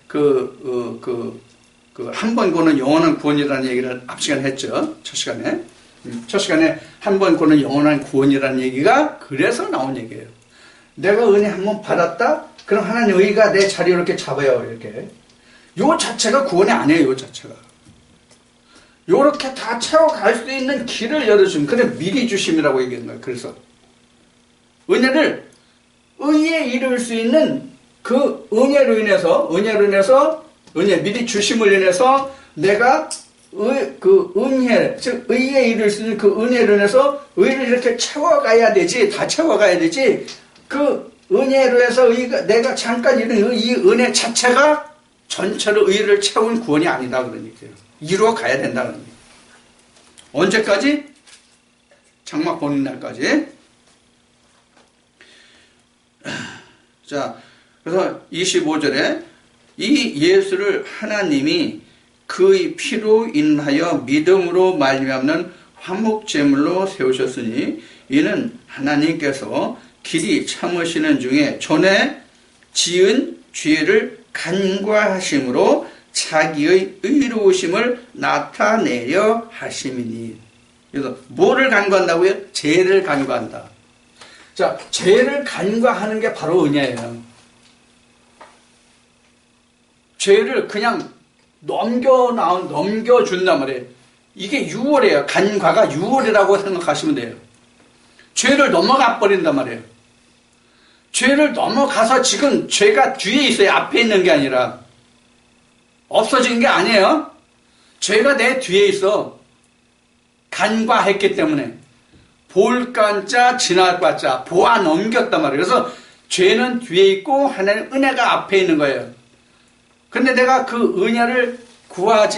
한 번 구원은 영원한 구원이라는 얘기를 앞 시간에 했죠. 첫 시간에 한 번 구원은 영원한 구원이라는 얘기가 그래서 나온 얘기예요. 내가 은혜 한 번 받았다? 그럼 하나님 의가 내 자리 이렇게 잡아요. 이렇게. 요 자체가 구원이 아니에요. 요 자체가. 요렇게 다 채워갈 수 있는 길을 열어주신, 그래 미리 주심이라고 얘기하는 거예요. 그래서 은혜를 의에 이룰 수 있는 그 은혜로 인해서 은혜 미리 주심을 인해서 내가 그 은혜, 즉 의에 이를 수 있는 그 은혜로 인해서 의를 이렇게 채워가야 되지, 다 채워가야 되지. 그 은혜로 해서 내가 잠깐 이룬 이 은혜 자체가 전체로 의를 채운 구원이 아니다 그러니까요. 이루어 가야 된다 그러니까. 언제까지? 장막 보는 날까지. 자, 그래서 25절에 이 예수를 하나님이 그의 피로 인하여 믿음으로 말미암는 화목제물로 세우셨으니 이는 하나님께서 길이 참으시는 중에 전에 지은 죄를 간과하심으로 자기의 의로우심을 나타내려 하심이니. 그래서 뭐를 간과한다고요? 죄를 간과한다. 자, 죄를 간과하는 게 바로 은혜예요. 죄를 그냥 넘겨준단 말이에요. 이게 유월이에요. 간과가 유월이라고 생각하시면 돼요. 죄를 넘어가 버린단 말이에요. 죄를 넘어가서 지금 죄가 뒤에 있어요. 앞에 있는 게 아니라. 없어진 게 아니에요. 죄가 내 뒤에 있어. 간과했기 때문에. 볼간자 지날과자 보아 넘겼단 말이에요. 그래서 죄는 뒤에 있고 하나님 은혜가 앞에 있는 거예요. 근데 내가 그 은혜를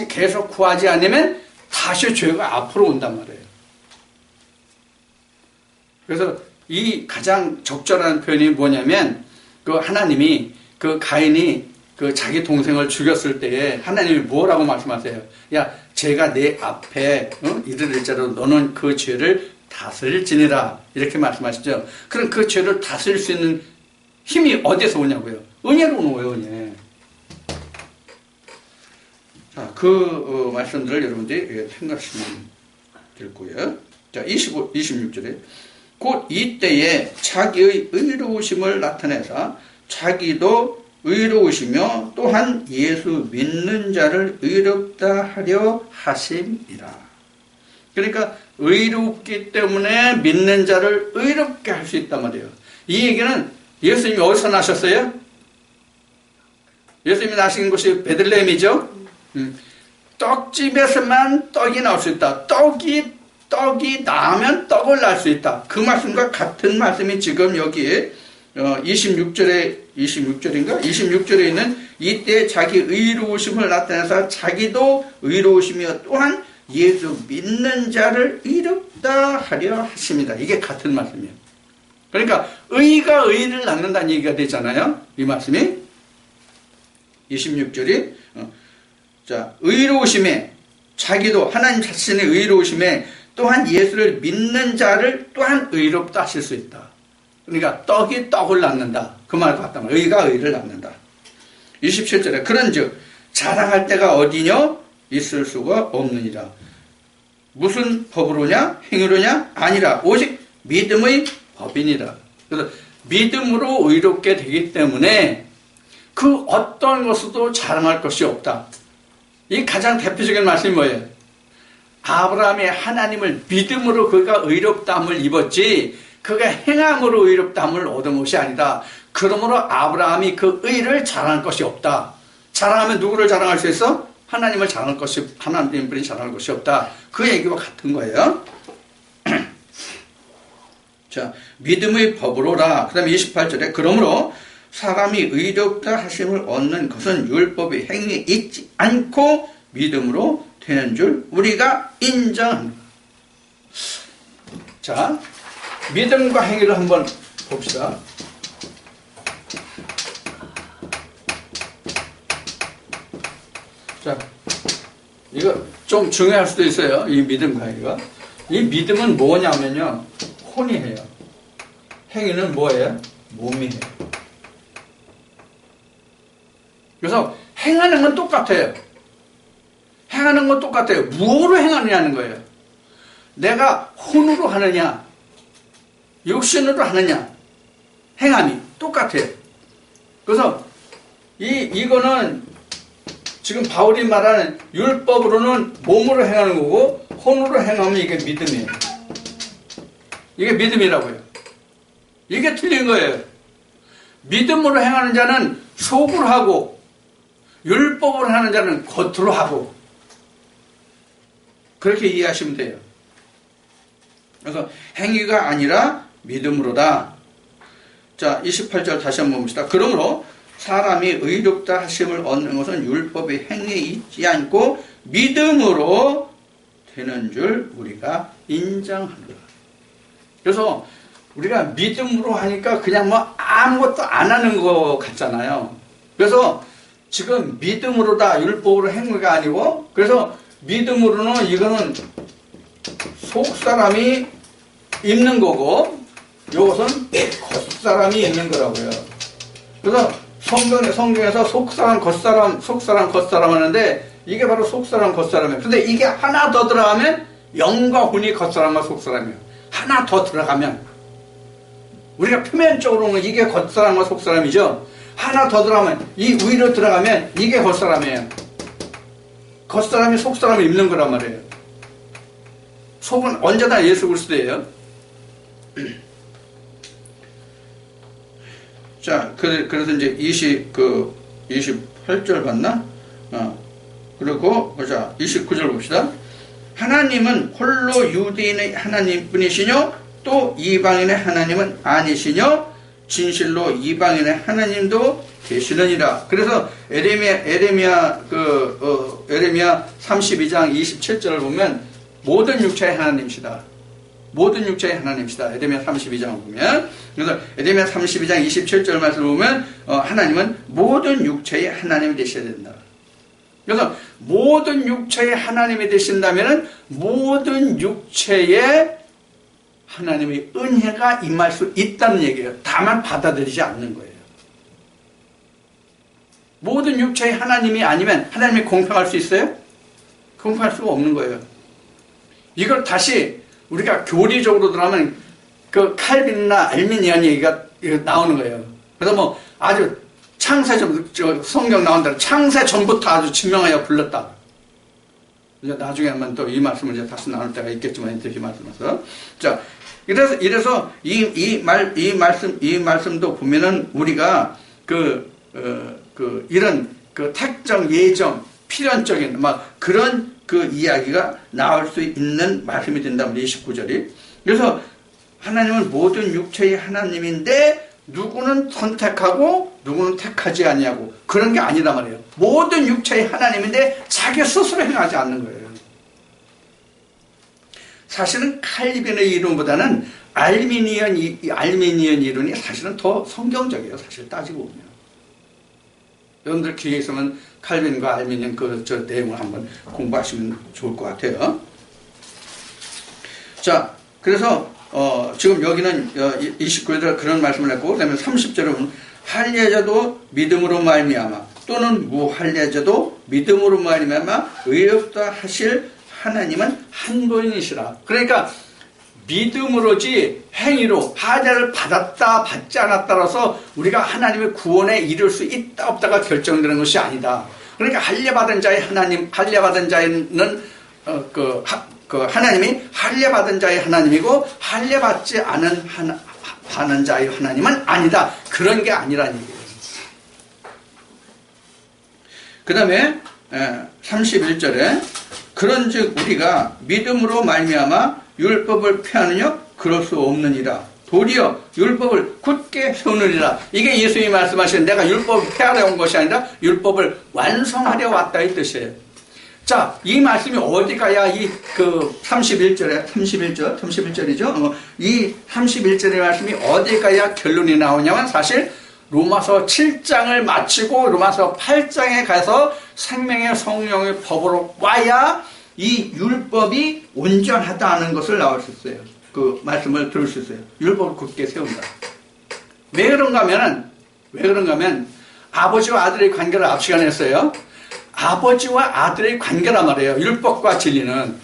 계속 구하지 않으면 다시 죄가 앞으로 온단 말이에요. 그래서 이 가장 적절한 표현이 뭐냐면, 그 하나님이, 그 가인이 그 자기 동생을 죽였을 때에 하나님이 뭐라고 말씀하세요? 야, 제가 내 앞에 이르를자로 너는 그 죄를 다스릴지니라. 이렇게 말씀하시죠. 그럼 그 죄를 다스릴 수 있는 힘이 어디서 오냐고요? 은혜로 오는 거예요, 은혜. 자, 그 말씀들을 여러분들이 생각하시면 될 거예요. 자, 26절에 곧 이때에 자기의 의로우심을 나타내사 자기도 의로우시며 또한 예수 믿는 자를 의롭다 하려 하심이라. 그러니까 의롭기 때문에 믿는 자를 의롭게 할 수 있단 말이에요. 이 얘기는 예수님이 어디서 나셨어요? 예수님이 나신 곳이 베들레헴이죠. 떡집에서만 떡이 나올 수 있다. 떡이 나면 떡을 낳을 수 있다. 그 말씀과 같은 말씀이 지금 여기 26절에 있는 이때 자기 의로우심을 나타내서 자기도 의로우시며 또한 예수 믿는 자를 의롭다 하려 하십니다. 이게 같은 말씀이에요. 그러니까 의가 의를 낳는다는 얘기가 되잖아요. 이 말씀이 26절이 자, 의로우심에 자기도 하나님 자신의 의로우심에 또한 예수를 믿는 자를 또한 의롭다 하실 수 있다. 그러니까 떡이 떡을 낳는다. 그 말과 같단 말이에요. 의가 의를 낳는다. 27절에 그런즉 자랑할 때가 어디뇨? 있을 수가 없느니라. 무슨 법으로냐? 행위로냐? 아니라 오직 믿음의 법이니라. 그래서 믿음으로 의롭게 되기 때문에 그 어떤 것으로도 자랑할 것이 없다. 이 가장 대표적인 말씀이 뭐예요? 아브라함이 하나님을 믿음으로 그가 의롭다함을 입었지 그가 행함으로 의롭다함을 얻은 것이 아니다. 그러므로 아브라함이 그 의를 자랑할 것이 없다. 자랑하면 누구를 자랑할 수 있어? 하나님을 자랑할 것이, 하나님뿐이 자랑할 것이 없다. 그 얘기와 같은 거예요. 자, 믿음의 법으로라. 그 다음에 28절에 그러므로 사람이 의롭다 하심을 얻는 것은 율법의 행위에 있지 않고 믿음으로 되는 줄 우리가 인정합니다. 자, 믿음과 행위를 한번 봅시다. 자, 이거 좀 중요할 수도 있어요. 이 믿음과 행위가. 이 믿음은 뭐냐면요, 혼이 해요. 행위는 뭐예요? 몸이 해요. 그래서 행하는 건 똑같아요. 행하는 건 똑같아요. 무엇으로 행하느냐는 거예요. 내가 혼으로 하느냐, 육신으로 하느냐, 행함이 똑같아요. 그래서 이거는 지금 바울이 말하는 율법으로는 몸으로 행하는 거고 혼으로 행하면 이게 믿음이에요. 이게 믿음이라고요. 이게 틀린 거예요. 믿음으로 행하는 자는 속으로 하고 율법으로 하는 자는 겉으로 하고 그렇게 이해하시면 돼요. 그래서 행위가 아니라 믿음으로다. 자, 28절 다시 한번 봅시다. 그러므로 사람이 의롭다 하심을 얻는 것은 율법의 행위에 있지 않고 믿음으로 되는 줄 우리가 인정하노라. 그래서 우리가 믿음으로 하니까 그냥 뭐 아무것도 안 하는 것 같잖아요. 그래서 지금 믿음으로다, 율법으로 행위가 아니고, 그래서 믿음으로는 이거는 속사람이 입는 거고, 이것은 겉사람이 입는 거라고요. 그래서 성경에서 속사람, 겉사람 하는데, 이게 바로 속사람, 겉사람이에요. 근데 이게 하나 더 들어가면, 영과 혼이 겉사람과 속사람이에요. 하나 더 들어가면, 우리가 표면적으로는 이게 겉사람과 속사람이죠. 하나 더 들어가면, 이 위로 들어가면, 이게 겉사람이에요. 겉사람이 속사람을 입는 거란 말이에요. 속은 언제나 예수 그리스도예요. 자, 그래서 이제 28절 봤나? 그리고, 자, 29절 봅시다. 하나님은 홀로 유대인의 하나님뿐이시뇨? 또 이방인의 하나님은 아니시뇨? 진실로 이방인의 하나님도 계시느니라. 그래서 에레미야 32장 27절을 보면 모든 육체의 하나님이시다. 모든 육체의 하나님이시다. 에레미야 32장을 보면. 그래서 에레미야 32장 27절 말씀을 보면 하나님은 모든 육체의 하나님이 되셔야 된다. 그래서 모든 육체의 하나님이 되신다면 모든 육체의 하나님의 은혜가 임할 수 있다는 얘기예요. 다만 받아들이지 않는 거예요. 모든 육체의 하나님이 아니면 하나님이 공평할 수 있어요? 공평할 수가 없는 거예요. 이걸 다시 우리가 교리적으로 들어가면 그 칼빈이나 알미니안 얘기가 나오는 거예요. 그래서 뭐 아주 성경 나온 대로 창세 전부터 아주 증명하여 불렀다. 이제 나중에 한번 또 이 말씀을 이제 다시 나눌 때가 있겠지만 이 말씀에서. 자, 이래서 이 말씀도 보면은 우리가 이런 택정, 예정, 필연적인 그런 이야기가 나올 수 있는 말씀이 된다면 29절이. 그래서 하나님은 모든 육체의 하나님인데 누구는 선택하고 누구는 택하지 아니하고 그런 게 아니다 말이에요. 모든 육체의 하나님인데 자기 스스로 행하지 않는 거예요. 사실은 칼빈의 이론보다는 알미니언 이론이 사실은 더 성경적이에요. 사실 따지고 보면. 여러분들 기회 있으면 칼빈과 알미니언 저 내용을 한번 공부하시면 좋을 것 같아요. 자, 그래서 지금 여기는 29절에 그런 말씀을 했고, 그다음에 30절에 보면 할례자도 믿음으로 말미암아 또는 무할례자도 믿음으로 말미암아 의롭다 하실 하나님은 한 분이시라. 그러니까 믿음으로지 행위로 할례를 받았다 받지 않았다라서 우리가 하나님의 구원에 이를 수 있다 없다가 결정되는 것이 아니다. 그러니까 할례 받은 자의 하나님이 할례 받은 자의 하나님이고 할례 받지 않은 하는 자의 하나님은 아니다. 그런 게 아니라는 얘기예요. 그 다음에 31절에 그런즉 우리가 믿음으로 말미암아 율법을 폐하느냐? 그럴 수 없느니라. 도리어 율법을 굳게 세우느니라. 이게 예수님이 말씀하신 내가 율법을 폐하려 온 것이 아니라 율법을 완성하려 왔다 이 뜻이에요. 자, 이 말씀이 어디 가야 31절이죠. 이 31절의 말씀이 어디 가야 결론이 나오냐면 사실 로마서 7장을 마치고 로마서 8장에 가서 생명의 성령의 법으로 와야 이 율법이 온전하다는 것을 나올 수 있어요. 그 말씀을 들을 수 있어요. 율법을 굳게 세운다. 왜 그런가 하면 아버지와 아들의 관계를 앞 시간에 했어요. 아버지와 아들의 관계란 말이에요. 율법과 진리는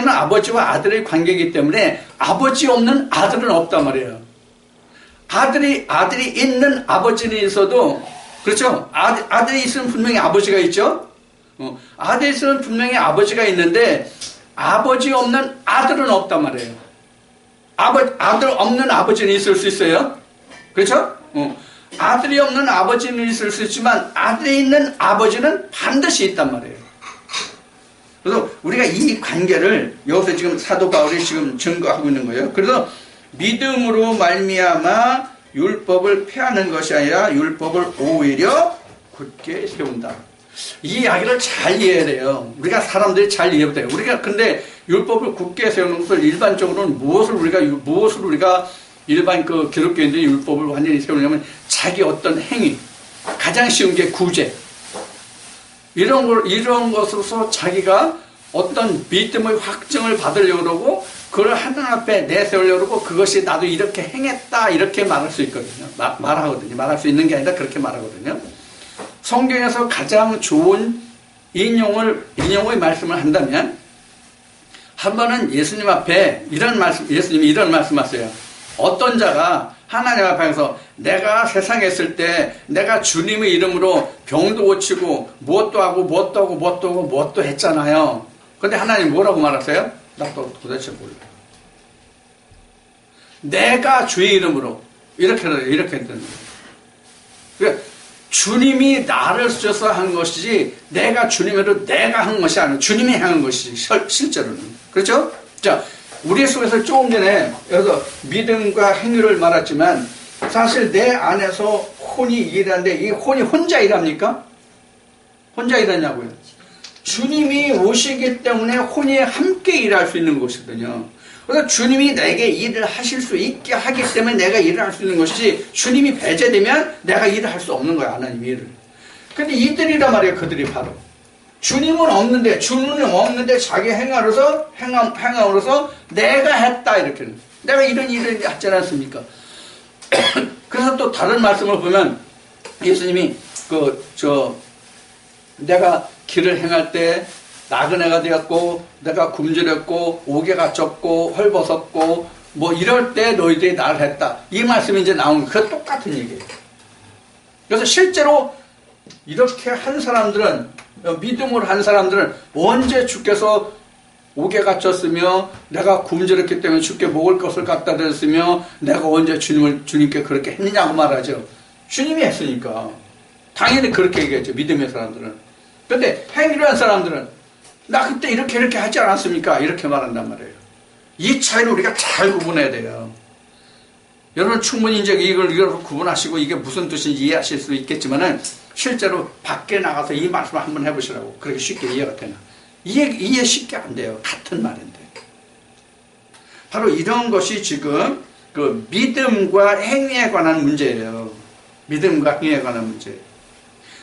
아버지와 아들의 관계이기 때문에 아버지 없는 아들은 없단 말이에요. 아들이 있는 아버지는 있어도, 그렇죠? 아들이 있으면 분명히 아버지가 있죠? 아들이 있으면 분명히 아버지가 있는데 아버지 없는 아들은 없단 말이에요. 아들 없는 아버지는 있을 수 있어요? 그렇죠? 아들이 없는 아버지는 있을 수 있지만 아들이 있는 아버지는 반드시 있단 말이에요. 그래서 우리가 이 관계를 여기서 지금 사도 바울이 지금 증거하고 있는 거예요. 그래서 믿음으로 말미암아 율법을 폐하는 것이 아니라 율법을 오히려 굳게 세운다. 이 이야기를 잘 이해해야 돼요. 우리가 사람들이 잘 이해해야 돼요. 우리가 근데 율법을 굳게 세우는 것을 일반적으로는 무엇을 우리가 일반 그 기독교인들이 율법을 완전히 세우냐면 자기 어떤 행위, 가장 쉬운 게 구제. 이런 것으로서 자기가 어떤 믿음의 확증을 받으려고 그러고 그걸 하나님 앞에 내세우려고 그러고 그것이 나도 이렇게 행했다 이렇게 말할 수 있거든요. 말하거든요. 말할 수 있는 게 아니라 그렇게 말하거든요. 성경에서 가장 좋은 인용의 말씀을 한다면 한 번은 예수님 앞에 예수님이 이런 말씀하세요. 어떤 자가 하나님 앞에서 내가 세상에 있을 때 내가 주님의 이름으로 병도 고치고 무엇도 하고 했잖아요. 근데 하나님 뭐라고 말하세요? 나 또 도대체 몰라요. 내가 주의 이름으로 이렇게 했던 거예요. 주님이 나를 쓰셔서 한 것이지 내가 주님으로 내가 한 것이 아니고 주님이 한 것이지 실제로는. 그렇죠? 자, 우리 속에서 조금 전에 여기서 믿음과 행위를 말했지만 사실 내 안에서 혼이 일하는데 이 혼이 혼자 일합니까? 혼자 일하냐고요. 주님이 오시기 때문에 혼이 함께 일할 수 있는 것이거든요. 그래서 주님이 내게 일을 하실 수 있게 하기 때문에 내가 일을 할 수 있는 것이지 주님이 배제되면 내가 일을 할 수 없는 거야. 하나님 일을. 근데 이들이란 말이에요. 그들이 바로. 주님은 없는데 자기 행함으로서 내가 했다 이렇게. 내가 이런 일을 하지 않았습니까? 그래서 또 다른 말씀을 보면 예수님이 내가 길을 행할 때 나그네가 되었고 내가 굶주렸고 옥에가 졌고 헐벗었고 뭐 이럴 때 너희들이 나를 했다. 이 말씀이 이제 나오는 그 똑같은 얘기예요. 그래서 실제로 이렇게 한 사람들은 믿음으로 한 사람들은 언제 주께서 옥에 갇혔으며 내가 굶주렸기 때문에 주께 먹을 것을 갖다 드렸으며 내가 언제 주님께 그렇게 했느냐고 말하죠. 주님이 했으니까 당연히 그렇게 얘기했죠. 믿음의 사람들은. 그런데 행위를 한 사람들은 나 그때 이렇게 하지 않았습니까? 이렇게 말한단 말이에요. 이 차이를 우리가 잘 구분해야 돼요. 여러분 충분히 이제 이걸 구분하시고 이게 무슨 뜻인지 이해하실 수 있겠지만은 실제로 밖에 나가서 이 말씀을 한번 해보시라고. 그렇게 쉽게 이해가 되나? 이해 쉽게 안 돼요. 같은 말인데. 바로 이런 것이 지금 그 믿음과 행위에 관한 문제예요. 믿음과 행위에 관한 문제.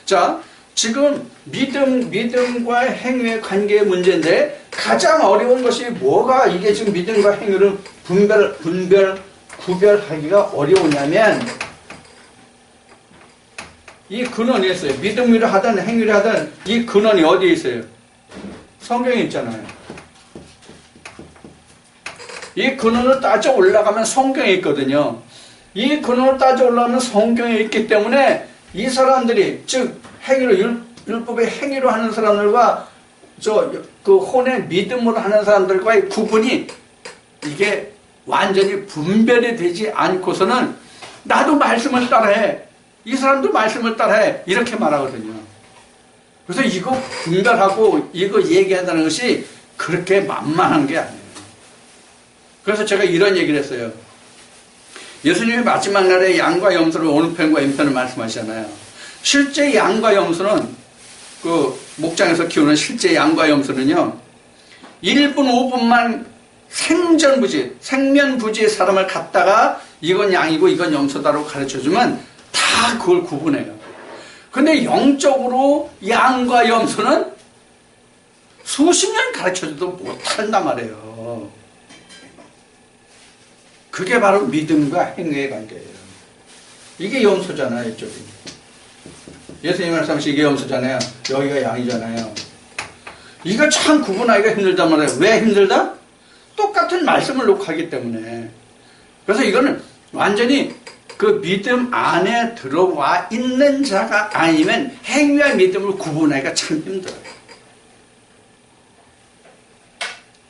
자, 지금 믿음과 행위의 관계의 문제인데 가장 어려운 것이 뭐가 이게 지금 믿음과 행위를 구별하기가 어려우냐면 이 근원이 있어요. 믿음을 하든 행위를 하든 이 근원이 어디에 있어요? 성경에 있잖아요. 이 근원을 따져 올라가면 성경에 있거든요. 이 근원을 따져 올라가면 성경에 있기 때문에 이 사람들이 즉 율법의 행위로 하는 사람들과 그 혼의 믿음으로 하는 사람들과의 구분이 이게 완전히 분별이 되지 않고서는 나도 말씀을 따라해. 이 사람도 말씀을 따라해. 이렇게 말하거든요. 그래서 이거 분별하고 이거 얘기한다는 것이 그렇게 만만한 게 아니에요. 그래서 제가 이런 얘기를 했어요. 예수님이 마지막 날에 양과 염소를 어느 편과 왼편을 말씀하시잖아요. 실제 양과 염소는 그 목장에서 키우는 실제 양과 염소는요 1분 5분만 생면부지의 사람을 갖다가 이건 양이고 이건 염소다라고 가르쳐주면 다 그걸 구분해요. 근데 영적으로 양과 염소는 수십 년 가르쳐줘도 못한단 말이에요. 그게 바로 믿음과 행위의 관계예요. 이게 염소잖아요. 이쪽이. 예수님 말씀하신 이게 염소잖아요. 여기가 양이잖아요. 이거 참 구분하기가 힘들단 말이에요. 왜 힘들다? 똑같은 말씀을 놓고 하기 때문에. 그래서 이거는 완전히 그 믿음 안에 들어와 있는 자가 아니면 행위와 믿음을 구분하기가 참 힘들어요.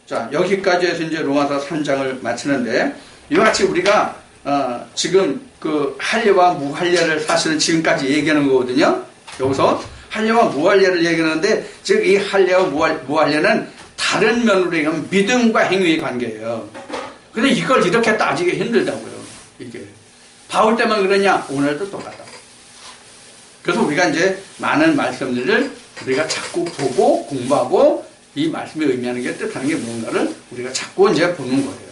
자, 여기까지 해서 이제 로마서 3장을 마치는데 이와 같이 우리가 지금 그 할례와 무할례를 사실은 지금까지 얘기하는 거거든요. 여기서 할례와 무할례를 얘기하는데 즉 이 할례와 무할례는 다른 면으로 얘기하면 믿음과 행위의 관계예요. 근데 이걸 이렇게 따지기 힘들다고요. 이게 바울 때만 그러냐? 오늘도 똑같다. 그래서 우리가 이제 많은 말씀들을 우리가 자꾸 보고 공부하고 이 말씀이 의미하는 게 뜻하는 게 뭔가를 우리가 자꾸 이제 보는 거예요.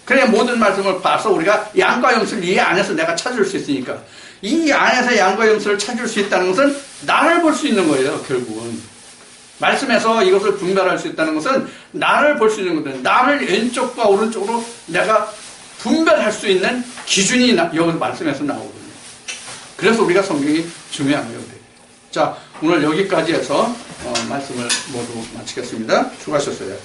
그래야 모든 말씀을 봐서 우리가 양과 염소를 이 안에서 내가 찾을 수 있으니까 이 안에서 양과 염소를 찾을 수 있다는 것은 나를 볼 수 있는 거예요. 결국은 말씀에서 이것을 분별할 수 있다는 것은 나를 볼 수 있는 거거든요. 나를 왼쪽과 오른쪽으로 내가 분별할 수 있는 기준이 여기 말씀에서 나오거든요. 그래서 우리가 성경이 중요한 거예요. 자, 오늘 여기까지 해서 말씀을 모두 마치겠습니다. 수고하셨어요.